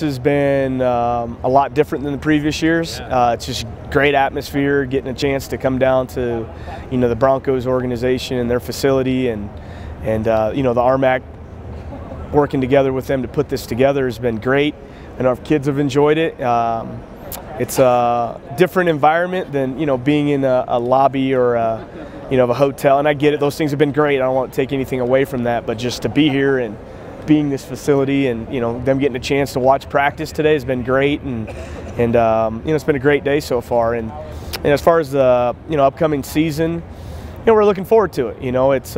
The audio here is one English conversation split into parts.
has been a lot different than the previous years. It's just great atmosphere, getting a chance to come down to, the Broncos organization and their facility, and the RMAC working together with them to put this together has been great. And our kids have enjoyed it. It's a different environment than being in a lobby or a hotel. And I get it; those things have been great. I don't want to take anything away from that, but just to be here and being this facility, and them getting a chance to watch practice today has been great. And it's been a great day so far. And as far as the upcoming season, we're looking forward to it. It's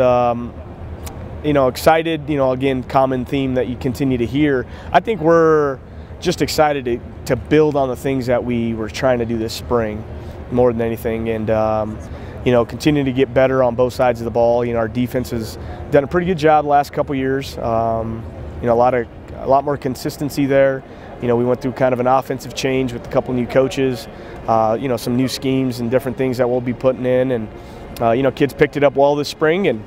excited. Again, common theme that you continue to hear. I think we're just excited to build on the things that we were trying to do this spring more than anything, and continue to get better on both sides of the ball. Our defense has done a pretty good job the last couple years. A lot more consistency there. We went through kind of an offensive change with a couple new coaches, some new schemes and different things that we'll be putting in, and kids picked it up well this spring and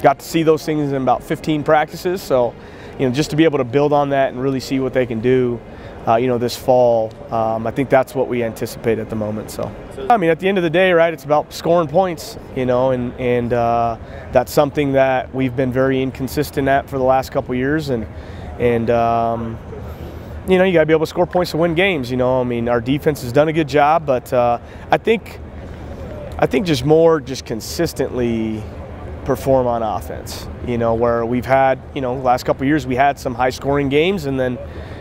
got to see those things in about 15 practices. So just to be able to build on that and really see what they can do, this fall, I think that's what we anticipate at the moment. So, at the end of the day, right, it's about scoring points, and that's something that we've been very inconsistent at for the last couple of years, and you got to be able to score points to win games. Our defense has done a good job, but I think just consistently perform on offense, where we've had, last couple of years we had some high scoring games, and then,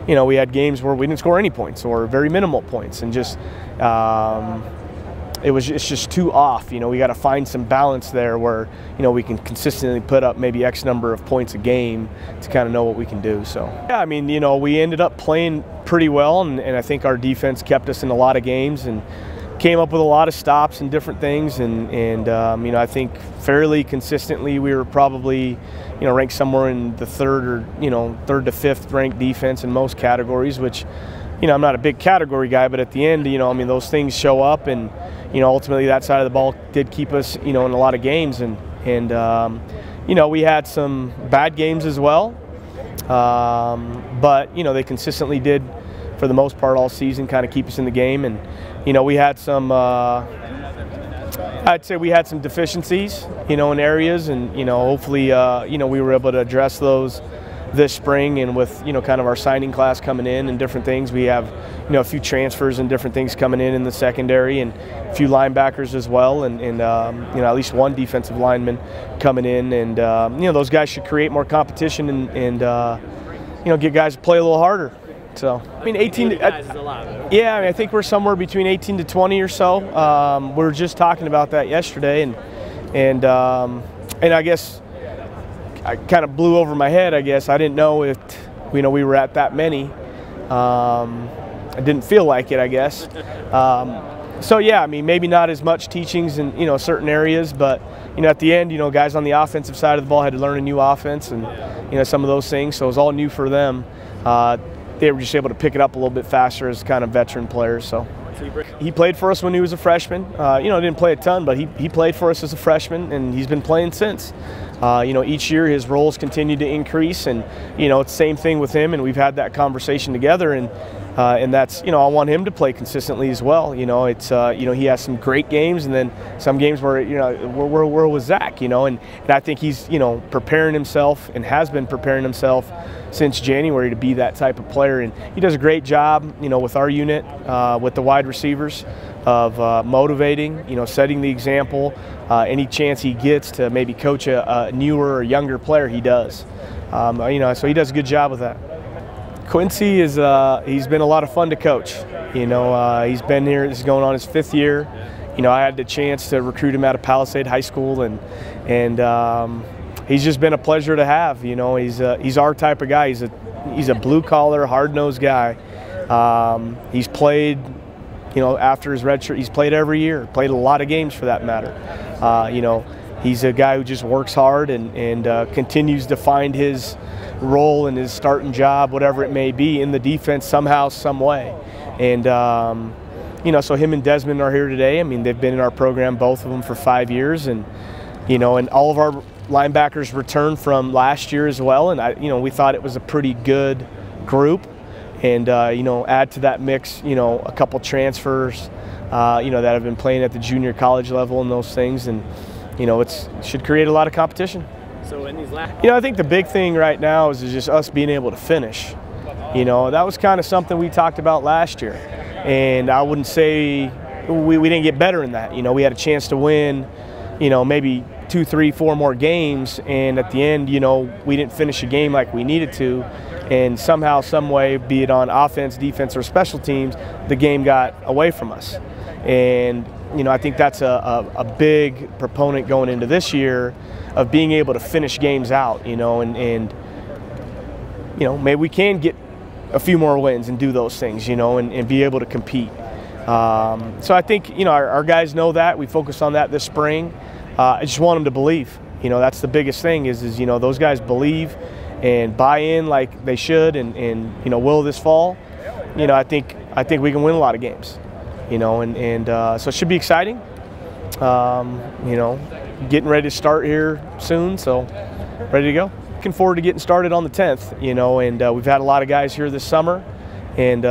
we had games where we didn't score any points or very minimal points, and just, it's just too off. We got to find some balance there where, we can consistently put up maybe X number of points a game to kind of know what we can do. So, yeah, we ended up playing pretty well, and I think our defense kept us in a lot of games and came up with a lot of stops and different things, and I think fairly consistently we were probably ranked somewhere in the third to fifth ranked defense in most categories, which I'm not a big category guy, but at the end those things show up, and ultimately that side of the ball did keep us in a lot of games, and we had some bad games as well, but they consistently did, for the most part all season, kind of keep us in the game. And we had some, I'd say we had some deficiencies, in areas, and hopefully we were able to address those this spring, and with kind of our signing class coming in and different things. We have a few transfers and different things coming in the secondary, and a few linebackers as well, and at least one defensive lineman coming in, and those guys should create more competition and get guys to play a little harder. So 18 guys is a lot. Yeah, I think we're somewhere between 18 to 20 or so. We were just talking about that yesterday, and I guess I kind of blew over my head. I guess I didn't know if we were at that many. I didn't feel like it, I guess. So yeah, maybe not as much teachings in certain areas, but at the end, guys on the offensive side of the ball had to learn a new offense, and some of those things. So it was all new for them. They were just able to pick it up a little bit faster as kind of veteran players. So he played for us when he was a freshman. Didn't play a ton, but he played for us as a freshman, and he's been playing since. Each year his roles continue to increase, and it's the same thing with him, and we've had that conversation together, and that's I want him to play consistently as well. It's he has some great games, and then some games where where was Zach? And I think he's preparing himself and has been preparing himself since January to be that type of player, and he does a great job with our unit, with the wide receivers, of motivating, setting the example. Any chance he gets to maybe coach a newer or younger player, he does. So he does a good job with that. Quincy is he's been a lot of fun to coach. He's been here. This is going on his 5th year. I had the chance to recruit him out of Palisade High School, and he's just been a pleasure to have. He's our type of guy. He's a blue collar, hard nosed guy. He's played. After his red shirt, he's played every year. Played a lot of games for that matter. He's a guy who just works hard and continues to find his role in his starting job, whatever it may be, in the defense somehow, some way. And so him and Desmond are here today. They've been in our program, both of them, for 5 years, and and all of our linebackers returned from last year as well. And we thought it was a pretty good group. and you know, add to that mix, you know, a couple transfers, you know, that have been playing at the junior college level and those things, and you know, it should create a lot of competition. So in these last, you know, I think the big thing right now is just us being able to finish. You know, that was kind of something we talked about last year, and I wouldn't say we didn't get better in that. You know, we had a chance to win, you know, maybe 2, 3, 4 more games, and at the end, you know, we didn't finish a game like we needed to, and somehow, some way, be it on offense, defense, or special teams, the game got away from us. And you know, I think that's a big proponent going into this year of being able to finish games out. You know, and you know, maybe we can get a few more wins and do those things. You know, and be able to compete. So I think, you know, our guys know that. We focused on that this spring. I just want them to believe. You know, that's the biggest thing is you know, those guys believe and buy in like they should, and you know, will this fall. You know, I think we can win a lot of games. You know, so it should be exciting. You know, getting ready to start here soon, so ready to go. Looking forward to getting started on the 10th. You know, and we've had a lot of guys here this summer. And,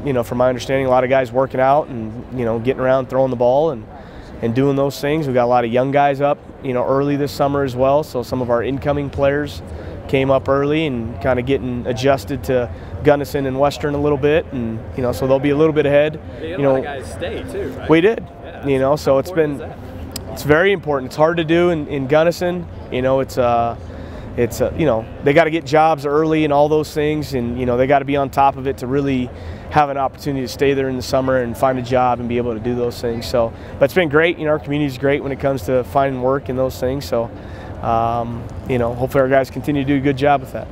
you know, from my understanding, a lot of guys working out and, you know, getting around, throwing the ball and doing those things. We've got a lot of young guys up, you know, early this summer as well. So some of our incoming players came up early and kind of getting adjusted to Gunnison and Western a little bit. And, you know, so they'll be a little bit ahead. You know, a lot of guys stay too, right? We did. Yeah, you know, so it's very important. It's hard to do in Gunnison. You know, it's you know, they got to get jobs early and all those things, and you know, they got to be on top of it to really have an opportunity to stay there in the summer and find a job and be able to do those things. So, but it's been great. You know, our community's great when it comes to finding work and those things. So, you know, hopefully our guys continue to do a good job with that.